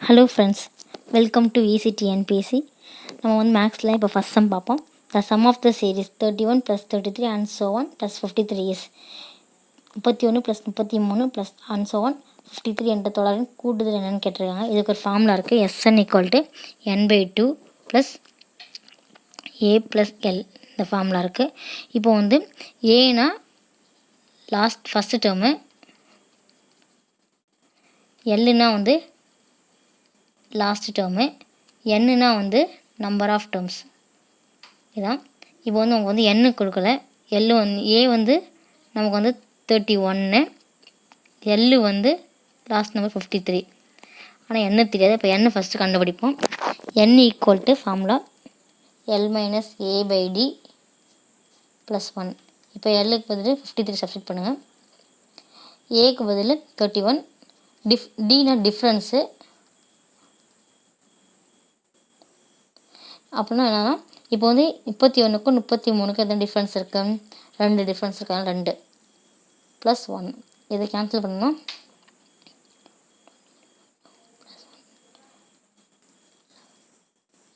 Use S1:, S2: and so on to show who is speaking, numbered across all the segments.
S1: Hello friends, welcome to ECTNPC. நம்ம வந்து மேக்ஸில் இப்போ ஃபஸ்ட் சம் பார்ப்போம். The sum of the series 31 + 33 and so on + 53 is 31 + 33 + and so on 53 என்ற தொடரின் கூட்டுதல் என்னென்னு கேட்டிருக்காங்க. இதுக்கு ஒரு ஃபார்முலா இருக்குது. SN = n/2 + a + l. இந்த ஃபார்முலா இருக்குது. இப்போ வந்து ஏனா ஃபஸ்ட்டு டேர்மு, எல்லுனா வந்து லாஸ்ட் டேர்மு, என்னன்னா வந்து நம்பர் ஆஃப் டேர்ம்ஸ் இதான். இப்போ வந்து அவங்க வந்து எண்ணு கொடுக்கல. எல்லு வந்து ஏ வந்து நமக்கு வந்து 31, எல்லு வந்து லாஸ்ட் நம்பர் 53. ஆனால் என்ன தெரியாது. இப்போ எண்ணு ஃபஸ்ட்டு கண்டுபிடிப்போம். n = formula L - a/d + 1. இப்போ எல்லுக்கு பதில் 53 சப்ஸ்டிட் பண்ணுங்கள். ஏக்கு பதில் 31. டினா டிஃப்ரென்ஸு. அப்படின்னா என்னென்னா, இப்போ வந்து 31க்கும் 33க்கும் எத்தனை டிஃப்ரென்ஸ் இருக்குது? 2 டிஃப்ரென்ஸ் இருக்காங்க. 2 + 1. இதை கேன்சல் பண்ணணும்.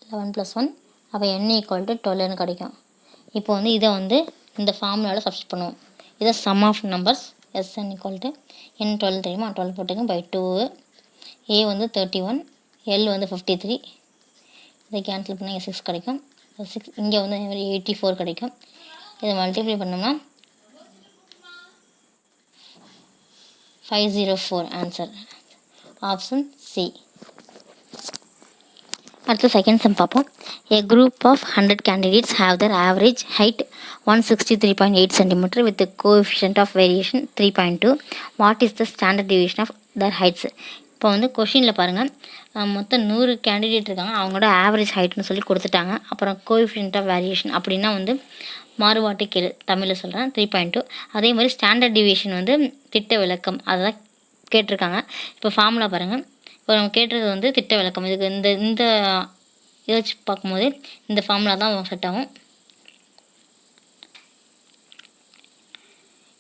S1: 11 + 1. அப்போ n = 12 கிடைக்கும். இப்போ வந்து இதை வந்து இந்த ஃபார்முலாவில் சப்ஸ்டிட் பண்ணுவோம். இதை sum of numbers. SN = n 12 தெரியுமா? 12 போட்டுங்க /2. a வந்து 31, l வந்து 53. இதை கேன்சல் பண்ணால் 6 கிடைக்கும். 6 இங்கே வந்து 84 கிடைக்கும். இதை மல்டிப்ளை பண்ணோம்னா 504. Answer option C. அடுத்து செகண்ட் சம் பார்ப்போம். A group of 100 candidates have their average height 163.8 cm with a coefficient of variation 3.2. What is the standard deviation of their heights? இப்போ வந்து கொஷினில் பாருங்கள், மொத்தம் 100 கேண்டிடேட் இருக்காங்க. அவங்களோட ஆவரேஜ் ஹைட்னு சொல்லி கொடுத்துட்டாங்க. அப்புறம் கோஎஃபிஷியன்ட் ஆஃப் வேரியேஷன் அப்படின்னா வந்து மாறுபாட்டு கெழு, தமிழில் சொல்கிறேன், 3.2. அதே மாதிரி ஸ்டாண்டர்ட் டிவியேஷன் வந்து திட்ட விளக்கம், அதுதான் கேட்டிருக்காங்க. இப்போ ஃபார்முலா பாருங்கள். இப்போ நம்ம கேட்டிருக்கிறது வந்து திட்ட விளக்கம். இதுக்கு இந்த இதை வச்சு பார்க்கும்போது இந்த ஃபார்முலா தான் செட் ஆகும்.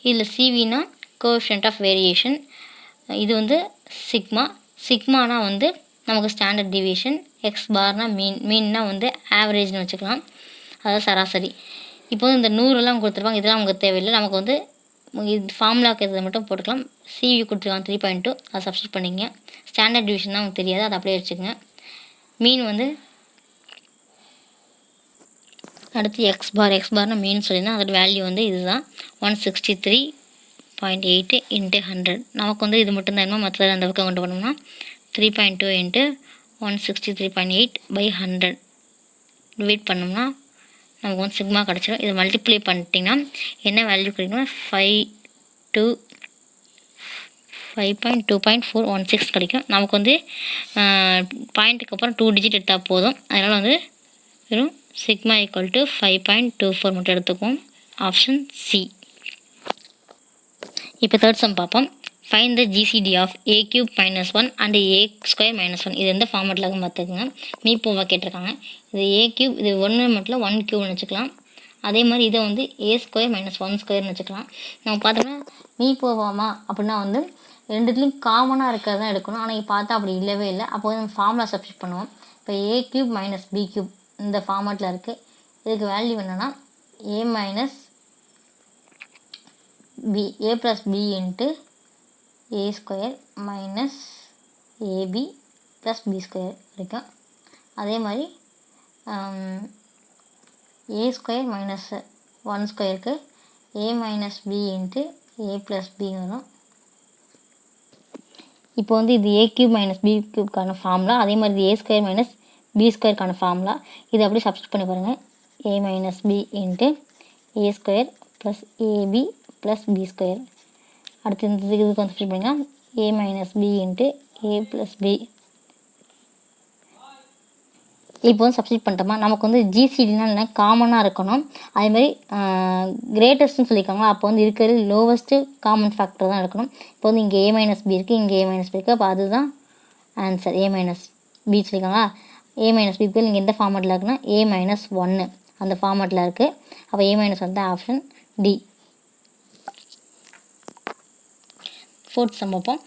S1: இதில் சிவினா கோஎஃபிஷியன்ட் ஆஃப் வேரியேஷன், இது வந்து சிக்மானா வந்து நமக்கு ஸ்டாண்டர்ட் டிவியேஷன், எக்ஸ் பார்னா மீன்னா வந்து ஆவரேஜ்னு வச்சுக்கலாம், அதாவது சராசரி. இப்போ வந்து இந்த 100எல்லாம் கொடுத்துருப்பாங்க. இதெல்லாம் நமக்கு தேவையில்லை. நமக்கு வந்து இது ஃபார்முலாவுக்கு இதை மட்டும் போட்டுக்கலாம். சிவி கொடுத்துருக்காங்க 3.2, அதை சப்ஸ்டிட் பண்ணிங்க. ஸ்டாண்டர்ட் டிவிஷன் தான் நமக்கு தெரியாது, அதை அப்படியே வச்சுக்கோங்க. மீன் வந்து அடுத்து எக்ஸ் பார்னா மீன் சொல்லியிருந்தேன். அதோட வேல்யூ வந்து இதுதான் 163.8 × 100. நமக்கு வந்து இது மட்டும் தான், மற்ற அந்த பக்கம் கொண்டு போனோம்னா 3.2 × 163.8/100 டிவைட் பண்ணோம்னா நமக்கு வந்து சிக்மா கிடச்சிடும். இதை மல்டிப்ளை பண்ணிட்டிங்கன்னா என்ன வேல்யூ கிடைக்கும்னா 5.2.416 கிடைக்கும். நமக்கு வந்து பாயிண்ட்டுக்கு அப்புறம் 2 டிஜிட் எடுத்தால் போதும். அதனால் வந்து வெறும் சிக்மா = 5.24 மட்டும் எடுத்துக்குவோம். Option C. இப்போ தேர்ட் சம் பார்ப்போம். Find the GCD of a³ - 1 and a² - 1. இது எந்த ஃபார்மேட்டில் இருக்குன்னு பார்த்துக்குங்க. மீப்போவாக கேட்டிருக்காங்க. இது a³, இது 1 மட்டும் 1³ வச்சுக்கலாம். அதே மாதிரி இதை வந்து a² - 1² வச்சுக்கலாம். நம்ம பார்த்தோம்னா மீப்போவாமா அப்படின்னா வந்து ரெண்டுத்துலேயும் காமனாக இருக்கிறது தான் எடுக்கணும். ஆனால் இப்போ பார்த்தா அப்படி இல்லவே இல்லை. அப்போ வந்து நம்ம ஃபார்முலா சப்ஸ்டிட் பண்ணுவோம். இப்போ a³ - b³ இந்த ஃபார்மேட்டில் இருக்குது. இதுக்கு வேல்யூ என்னென்னா a - b a + b × a² - ab + b² இருக்கும். அதே மாதிரி a² - 1²க்கு a - b × a + b வரும். இப்போ வந்து இது a³ - b³க்கான ஃபார்முலா. அதே மாதிரி இது a² - b²க்கான ஃபார்முலா. இது அப்படியே சப்ஸ்டிட் பண்ணி பாருங்கள். a - b × a² + ab + b². அடுத்து இந்த இதுக்கு வந்து சப்ஸ்டிட் பண்ணிங்கன்னா a - b × a + b. இப்போ வந்து சப்ஸ்டிட் பண்ணிட்டோமா, நமக்கு வந்து ஜிசிடினா என்ன, காமனாக இருக்கணும். அதேமாதிரி கிரேட்டஸ்ட்னு சொல்லியிருக்காங்க. அப்போ வந்து இருக்கிறது லோவஸ்ட்டு காமன் ஃபேக்டர் தான் எடுக்கணும். இப்போ வந்து இங்கே a - b இருக்குது, இங்கே a - b இருக்குது. அப்போ அதுதான் ஆன்சர். a - b சொல்லியிருக்காங்களா. a - b இங்கே எந்த ஃபார்மேட்டில் இருக்குன்னா a - 1 அந்த ஃபார்மேட்டில் இருக்குது. அப்போ a - 1 தான் ஆப்ஷன் டி. ஃபோர்த் சம் பார்ப்போம்.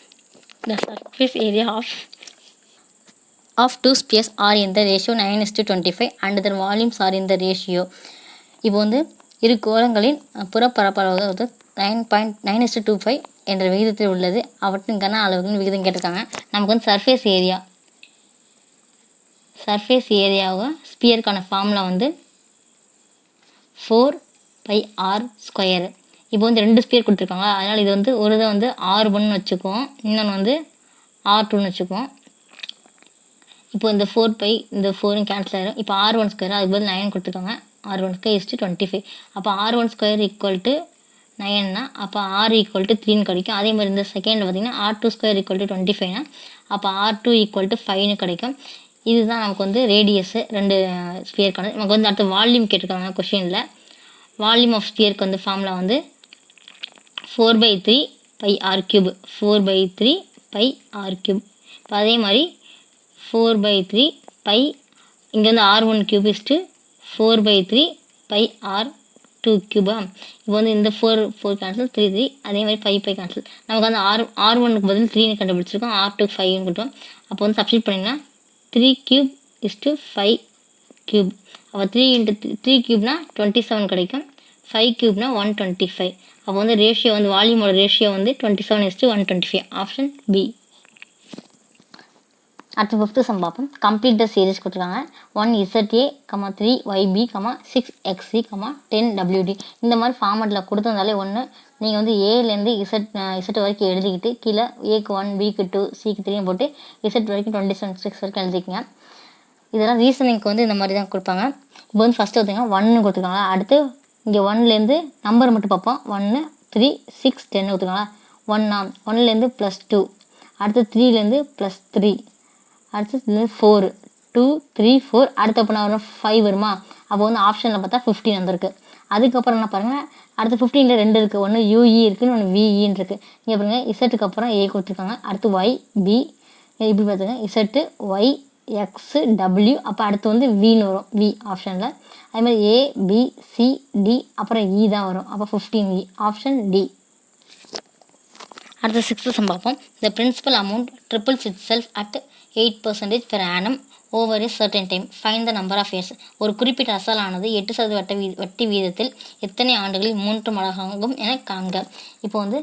S1: The surface area of of two spheres are in the ratio 9:25 and their volumes are in the ratio. இப்போ வந்து இரு கோளங்களின் புறப்பரப்பளவு வந்து 9.9:25 என்ற விகிதத்தில் உள்ளது. அவற்றின் கன அளவுகளின் விகிதம் கேட்டிருக்காங்க. நமக்கு வந்து சர்ஃபேஸ் ஏரியாவை ஸ்பியருக்கான ஃபார்முலா வந்து 4πr². இப்போ வந்து 2 ஸ்பியர் கொடுத்துருக்காங்க. அதனால் இது வந்து ஒரு இதை வந்து R1 வச்சுக்குவோம், இன்னொன்று வந்து R2ன்னு வச்சுக்குவோம். இப்போ இந்த 4π இந்த 4 கேன்சல் ஆகிடும். இப்போ R1² அதுக்கு பதில் 9 கொடுத்துருக்காங்க. R1² = 25. அப்போ R1² = 9னா அப்போ R = 3ன்னு கிடைக்கும். அதே மாதிரி இந்த செகண்டில் பார்த்தீங்கன்னா R2² = 25னா அப்போ R2 = 5ன்னு கிடைக்கும். இதுதான் நமக்கு வந்து ரேடியஸு 2 ஸ்பியருக்கானது. நமக்கு வந்து அடுத்து வால்யூம் கேட்டிருக்காங்க கொஷினில். வால்யூம் ஆஃப் ஸ்பியருக்கு வந்து ஃபார்முலா வந்து 4/3πr³. 4/3πr³. இப்போ அதே மாதிரி 4/3π இங்கே வந்து R1³ 4/3πr2³ இப்போ வந்து இந்த 4 கேன்சல் 3 அதே மாதிரி 5 கேன்சல். நமக்கு வந்து R1க்கு பதில் 3ன்னு கண்டுபிடிச்சிருக்கோம், R2க்கு 5ன்னு கொடுத்தோம். அப்போ வந்து சப்ஸ்டிட் பண்ணிங்கன்னா 3³ = 5³. அப்போ 3 × 3³ 27 கிடைக்கும். 5³ 125. அப்போ வந்து ரேஷியோ வந்து வால்யூமோட ரேஷியோ வந்து 27:125. Option B. அடுத்து 5th சம் பார்ப்போம். கம்ப்ளீட் த சீரிஸ் கொடுத்துருக்காங்க. 1ZA, 3YB, 6XC, 10WD. இந்த மாதிரி ஃபார்மெட்டில் கொடுத்துருந்தாலே ஒன்று நீங்கள் வந்து ஏலேருந்து இசட் வரைக்கும் எழுதிக்கிட்டு கீழே ஏக்கு 1, பிக்கு 2, சிக்கு 3 போட்டு இசட் வரைக்கும் 26 வரைக்கும் எழுதிக்கங்க. இதெல்லாம் ரீசனிங்க்கு வந்து இந்த மாதிரி தான் கொடுப்பாங்க. இப்போ வந்து ஃபஸ்ட்டு பார்த்தீங்கன்னா 1 கொடுத்துருக்காங்க. அடுத்து இங்கே 1லேருந்து நம்பர் மட்டும் பார்ப்போம். 1, 3, 6, 10 கொடுத்துருக்காங்களா. 1லேருந்து +2, அடுத்து 3லேருந்து +3, அடுத்து 4, 2, 3, 4, அடுத்த அப்போ நான் 5 வருமா. அப்போ வந்து ஆப்ஷனில் பார்த்தா 15 வந்திருக்கு. அதுக்கப்புறம் என்ன பாருங்கள், அடுத்து 15ல் 2 இருக்குது. ஒன்று UE இருக்குன்னு, ஒன்று VEன்னு இருக்குது. இங்கே பாருங்கள் இசட்டுக்கு அப்புறம் A கொடுத்துருக்காங்க. அடுத்து Y, B, இப்படி பார்த்துங்க இசட்டு Y, X, W, அப்போ அடுத்து வந்து Vன்னு வரும், V ஆப்ஷனில். அதே மாதிரி A, B, C, D, அப்புறம் E தான் வரும். அப்போ 15E, ஆப்ஷன் D. அடுத்த 6th சம் பார்ப்போம். The principal amount triples itself at 8% per annum over a certain time. Find the number of years. ஒரு குறிப்பிட்ட அசலானது 8% வட்டி வீதத்தில் எத்தனை ஆண்டுகளில் 3 மடங்காகும் என காண்க. இப்போ வந்து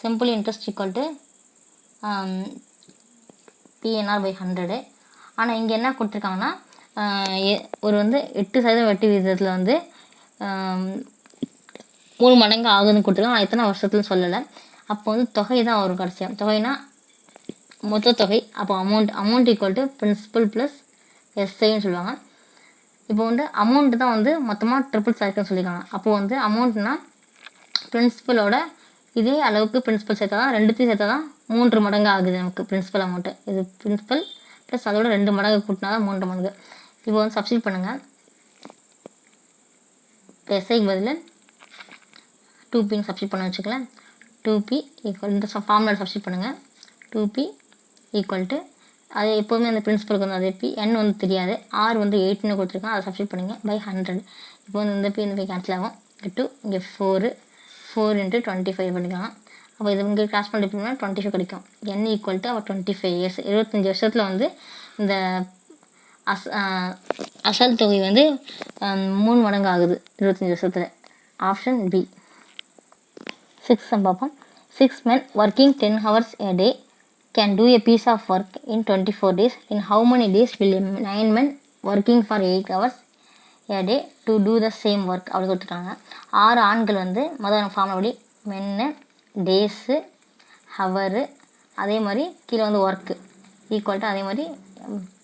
S1: simple interest equal to PNR/100. ஆனால் இங்கே என்ன கொடுத்துருக்காங்கன்னா ஒரு வந்து 8% வட்டி வீதத்தில் வந்து 3 மடங்கு ஆகுதுன்னு கொடுத்துருக்காங்க. ஆனால் எத்தனை வருஷத்துலன்னு சொல்லலை. அப்போ வந்து தொகை தான் வரும் கடைசியாக. தொகைனா மொத்த தொகை. அப்போ amount equal to principal plus எஸ்ஐன்னு சொல்லுவாங்க. இப்போ வந்து அமௌண்ட்டு தான் வந்து மொத்தமாக ட்ரிபிள்ஸ் ஆயிருக்குன்னு சொல்லியிருக்காங்க. அப்போது வந்து அமௌண்ட்னா பிரின்சிபலோட இதே அளவுக்கு பிரின்சிபல் சேர்த்தா தான், ரெண்டுத்தையும் சேர்த்தா தான் 3 மடங்கு ஆகுது நமக்கு பிரின்சிபல் அமௌண்ட்டு. இது பிரின்சிபல் ப்ளஸ் அதோட 2 மடங்கு கூட்டினா தான் 3 மடங்கு. இப்போ வந்து சப்ஸ்டிட் பண்ணுங்கள். எஸ்ஐக்கு பதில் 2Pன்னு சப்ஸ்டிட் பண்ண வச்சுக்கலாம். 2P ஈக்குவல் இந்த ஃபார்முலா சப்ஸ்டிட் பண்ணுங்கள். 2P ஈக்குவல் டு அது எப்போவுமே அந்த பிரின்சிபலுக்கு வந்து அதே P, N வந்து தெரியாது, R வந்து 8ன்னு கொடுத்துருக்கோம், அதை சப்ஸ்டிட் பண்ணுங்க /100. இப்போ வந்து இந்த P இந்த P கேன்சல் ஆகும். 2 இங்கே 4 × 25 பண்ணிக்கலாம். அப்போ இது இங்கே கிராஸ் பண்ணி பண்ணால் 25 கிடைக்கும். N ஈக்குவல் டு அவர் 25 இயர்ஸ். 25 வருஷத்தில் வந்து இந்த அசல் தொகை வந்து 3 மடங்கு ஆகுது 25 வருஷத்தில். Option B. 6th சம் பார்ப்போம். 6 men working 10 hours a day can do a piece of work in 24 days. In how many days will 9 men working for 8 hours a day to do the same work? அப்படி கொடுத்துருக்காங்க. 6 ஆண்கள் வந்து முதல் formula படி மென்னு, days, hour, அதே மாதிரி கீழே வந்து ஒர்க்கு ஈக்குவல் டு அதே மாதிரி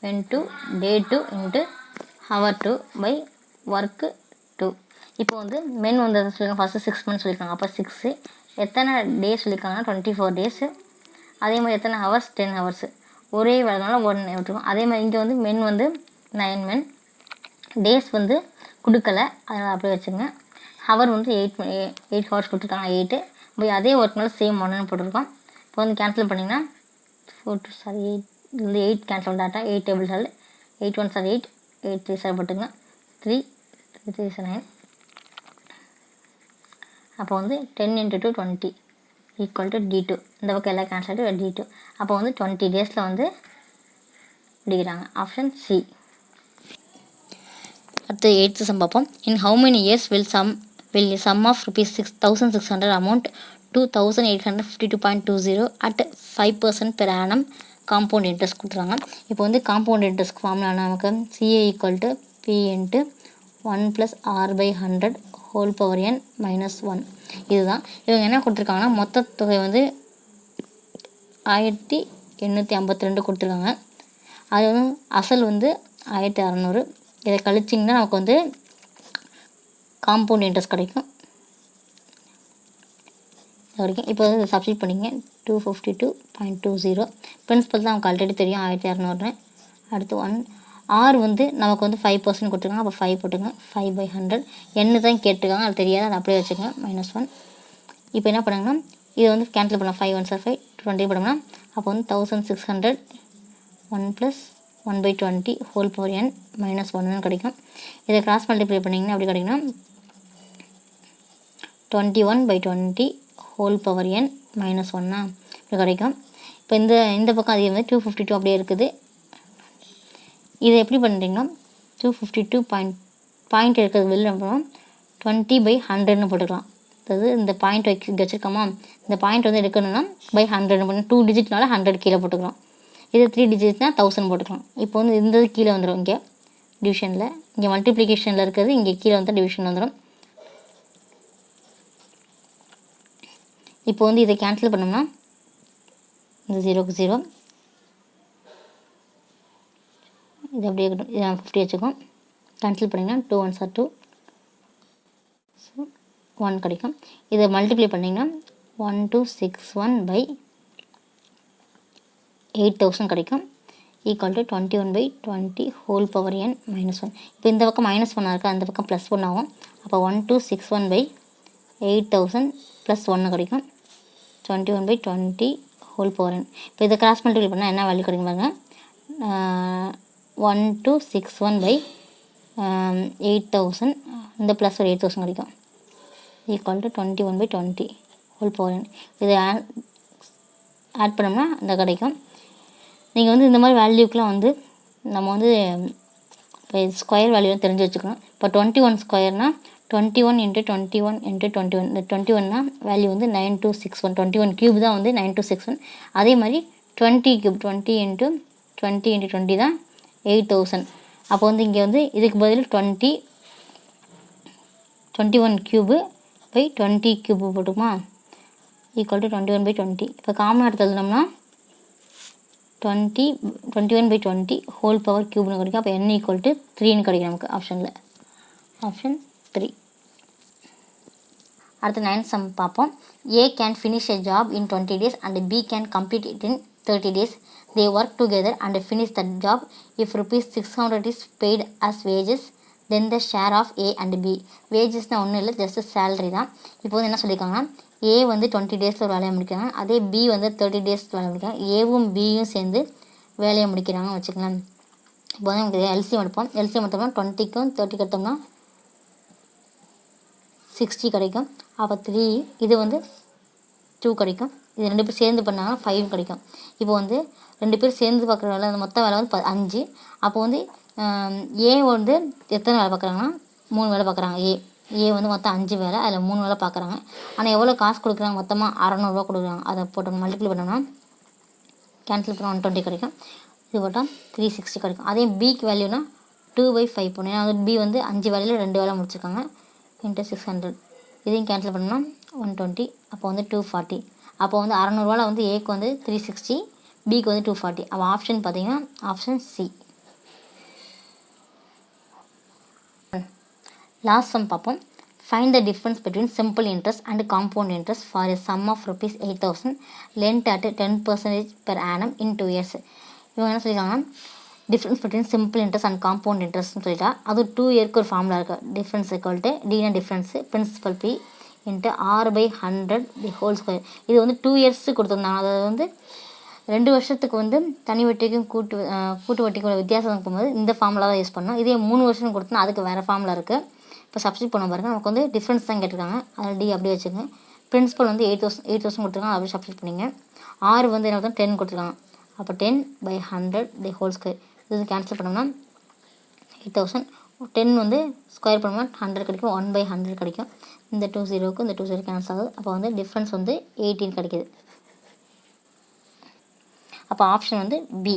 S1: மென் 2, டே 2 இன்ட்டு ஹவர் 2 பை ஒர்க்கு 2. இப்போ வந்து மென் வந்து சொல்லியிருக்காங்க ஃபஸ்ட்டு 6 men சொல்லியிருக்காங்க. அப்போ 6 எத்தனை டேஸ் சொல்லியிருக்காங்கன்னா 24 டேஸு. அதே மாதிரி எத்தனை ஹவர்ஸ் 10 ஹவர்ஸு. ஒரே வேலைனால 1 விட்டுருக்கோம். அதே மாதிரி இங்கே வந்து மென் வந்து 9 men, டேஸ் வந்து கொடுக்கலை அதனால் அப்படியே வச்சுங்க. ஹவர் வந்து 8 ஹவர்ஸ் கொடுத்துருக்காங்க 8 பை அதே ஒர்க்னால சேம் 1ன்னு போட்டிருக்கோம். இப்போ வந்து கேன்சல் பண்ணிங்கன்னா 8 வந்து 8 கேன்சல் டாட்டா 8 டேபிள் சால் 8 1 சார் 8 8 3 சார் போட்டுங்க 3 3 9. அப்போ வந்து 10 × 2 20 ஈக்குவல் டு D2. இந்த பக்கம் எல்லாம் கேன்சல் ஆகிட்டு D2. அப்போ வந்து 20 டேஸில் வந்து அப்படிங்கிறாங்க. Option C. அடுத்து 8th சம் பார்ப்போம். In how many years will sum of rupees 6,600 amount to 1,852.20 at 5% per annum compound interest கொடுத்துருவாங்க. இப்போ வந்து காம்பவுண்ட் இன்ட்ரெஸ்ட் ஃபார்முலா நமக்கு CA equal to P into 1+R/100 whole power n -1. இதுதான் இவங்க என்ன கொடுத்துருக்காங்கன்னா மொத்த தொகை வந்து 1852 கொடுத்துருக்காங்க. அது வந்து அசல் வந்து 1600. இதை கழிச்சிங்கன்னா நமக்கு வந்து காம்பவுண்ட் இன்ட்ரெஸ்ட் கிடைக்கும். இது வரைக்கும் இப்போ வந்து சப்ஸ்டிட் பண்ணிங்க 252.20. பிரின்சிபல் தான் நமக்கு ஆல்ரெடி தெரியும் 1600. அடுத்து 1 ஆர் வந்து நமக்கு வந்து 5% கொடுத்துருக்காங்க. அப்போ 5 போட்டுங்க. 5/100 என்ன தான் கேட்டுருக்காங்க, அது தெரியாது, அது அப்படியே வச்சுக்கோங்க. -1. இப்போ என்ன பண்ணுங்கன்னா இதை வந்து கேன்சல் பண்ணலாம். 5 1 5 20 பண்ணோம்னா அப்போ வந்து 1600 1 + 1/20 ஹோல் பவர் n -1 கிடைக்கும். இதை கிராஸ் மல்டிப்ளை பண்ணிங்கன்னா அப்படி கிடைக்குன்னா 21/20 ஹோல் பவர் n -1 இப்படி கிடைக்கும். இப்போ இந்த பக்கம் அது வந்து 252 அப்படியே இருக்குது. இதை எப்படி பண்ணுறீங்கன்னா 252 பாயிண்ட் இருக்கிறது வெளில அப்புறம் 20/100 போட்டுக்கலாம். அதாவது இந்த பாயிண்ட் வச்சுருக்கோமா, இந்த பாயிண்ட் வந்து எடுக்கணும்னா /100 பண்ணி 2 டிஜிட்னால 100 கீழே போட்டுக்கலாம். இது 3 டிஜிட்னா 1000 போட்டுக்கலாம். இப்போ வந்து இந்த கீழே வந்துடும். இங்கே டிவிஷனில், இங்கே மல்டிப்ளிகேஷனில் இருக்கிறது இங்கே கீழே வந்து டிவிஷன் வந்துடும். இப்போ வந்து இதை கேன்சல் பண்ணோம்னா இந்த 0க்கு 0 இது அப்படியே இருக்கட்டும். இதை 50 வச்சுக்கோம். கேன்சல் பண்ணிங்கன்னா 2 1s are 2, ஸோ 1 கிடைக்கும். இதை மல்டிப்ளை பண்ணிங்கன்னா 1261/8000 கிடைக்கும். Equal to 21/20 whole power n -1. இப்போ இந்த பக்கம் -1 இருக்குது, அந்த பக்கம் +1 ஆகும். அப்போ 1261/8000 +1 கிடைக்கும். 21/20 ஹோல் பவர் n. இப்போ இதை கிராஸ் மல்டிப்ளை பண்ணால் என்ன வேல்யூ கிடைக்கும் பாருங்க. 1261/8000 இந்த ப்ளஸ் ஒரு 8000 கிடைக்கும். Equal to 21/20 whole power n. இதை ஆட் பண்ணோம்னா இந்த கிடைக்கும். நீங்கள் வந்து இந்த மாதிரி வேல்யூக்கெலாம் வந்து நம்ம வந்து இப்போ ஸ்கொயர் வேல்யூ தெரிஞ்சு வச்சுக்கணும். இப்போ 21 ஸ்கொயர்னால் 21 × 21 × 21. இந்த 21னா வேல்யூ வந்து 9261. 21 கியூப் தான் வந்து 9261. அதே மாதிரி 20 கியூப் 20 × 20 × 20 தான் 8000. அப்போ வந்து இங்கே வந்து இதுக்கு பதில் 21 கியூபு பை 20 கியூபு போட்டுக்குமா, ஈக்குவல் டு 21/20. இப்போ காமன் எடுத்து எழுதினோம்னா 21/20 ஹோல் பவர் கியூப்னு கிடைக்கும். அப்போ n ஈக்குவல் டு 3ன்னு கிடைக்கும் நமக்கு ஆப்ஷனில். ஆப்ஷன் 3. அடுத்து 9th சம் பார்ப்போம். A can finish a job in 20 days and B can complete it in 30 days. They work together and finish that job. If ₹600 is paid as wages, then the share of A and B. wagesனால் ஒன்றும் இல்லை, just salary தான். இப்போ வந்து என்ன சொல்லியிருக்காங்கன்னா A வந்து 20 டேஸில் ஒரு வேலையை முடிக்கிறாங்க, அதே B வந்து 30 டேஸில் வேலையை முடிக்கிறாங்க. ஏவும் பியும் சேர்ந்து வேலையை முடிக்கிறாங்கன்னு வச்சுக்கலாம். இப்போ வந்து நமக்கு எல்சிஎம் எடுப்போம். எல்சிஎம் எடுத்தோம்னா 20க்கும் 30 எடுத்தோம்னா 60 கிடைக்கும். அப்போ 3 இது வந்து 2 கிடைக்கும். இது 2 பேர் சேர்ந்து பண்ணாங்கன்னா 5 கிடைக்கும். இப்போ வந்து 2 பேர் சேர்ந்து பார்க்குற வேலை, அந்த மொத்த வேலை வந்து 5. அப்போ வந்து ஏ வந்து எத்தனை வேலை பார்க்குறாங்கன்னா 3 வேலை பார்க்குறாங்க. ஏ வந்து மொத்தம் 5 வேலை, அதில் 3 வேலை பார்க்குறாங்க. ஆனால் எவ்வளோ காசு கொடுக்குறாங்க, மொத்தமாக 600 கொடுக்குறாங்க. அதை போட்டு மல்டிப்ளை பண்ணோம்னா கேன்சல் பண்ணால் 120 கிடைக்கும். இது போட்டால் 360 கிடைக்கும். அதே பிக்கு வேல்யூனா 2/5 போடணும். ஏன்னா வந்து பி வந்து 5 வேலையில் 2 வேலை முடிச்சிருக்காங்க. × 600 இதையும் கேன்சல் பண்ணோம்னா 120. அப்போ வந்து 240. அப்போ வந்து 600 வந்து ஏக்கு வந்து 360, பிக்கு வந்து 240. அப்போ ஆப்ஷன் பார்த்தீங்கன்னா ஆப்ஷன் சி. லாஸ்ட் சம் பார்ப்போம். Find the difference between simple interest and compound interest for a sum of ₹8,000 lent at 10% per annum in 2 years. இவங்க என்ன சொல்லியிருக்காங்கன்னா difference between simple interest and compound இன்ட்ரெஸ்ட்னு சொல்லிட்டா அது 2 இயருக்கு ஒரு ஃபார்முலா இருக்குது. டிஃப்ரென்ஸ் ஈக்குவல் டு டினா difference principal P into R/100 the whole square. இது வந்து 2 இயர்ஸு கொடுத்துருந்தாங்க. அதாவது வந்து 2 வருஷத்துக்கு வந்து தனி வட்டிக்கும் கூட்டு வட்டிக்கும் வித்தியாசம் இருக்கும்போது இந்த ஃபார்முலா தான் யூஸ் பண்ணோம். இதே 3 வருஷம் கொடுத்தோன்னா அதுக்கு வேறு ஃபார்முலா இருக்குது. இப்போ சப்ஸ்டிட் பண்ண பாருங்கள். நமக்கு வந்து டிஃப்ரென்ஸ் தான் கேட்டிருக்காங்க, அதில் டி அப்படியே வச்சுக்கோங்க. பிரின்சிபல் வந்து 8,000 கொடுத்துருக்காங்க, அப்படியே சப்ஸ்டிட் பண்ணிங்க. ஆர் வந்து என்ன 10 கொடுத்துருக்காங்க. அப்போ 10/100 தி ஹோல் ஸ்கொயர். இது கேன்சல் பண்ணோம்னா 8000. 10 வந்து ஸ்கொயர் பண்ணோம்னா 100 கிடைக்கும். 1/100 கிடைக்கும். இந்த 2 0க்கு இந்த 2 0 கேன்சல் ஆகுது. அப்போ வந்து டிஃப்ரென்ஸ் வந்து 18 கிடைக்கிது. அப்போ ஆப்ஷன் வந்து பி.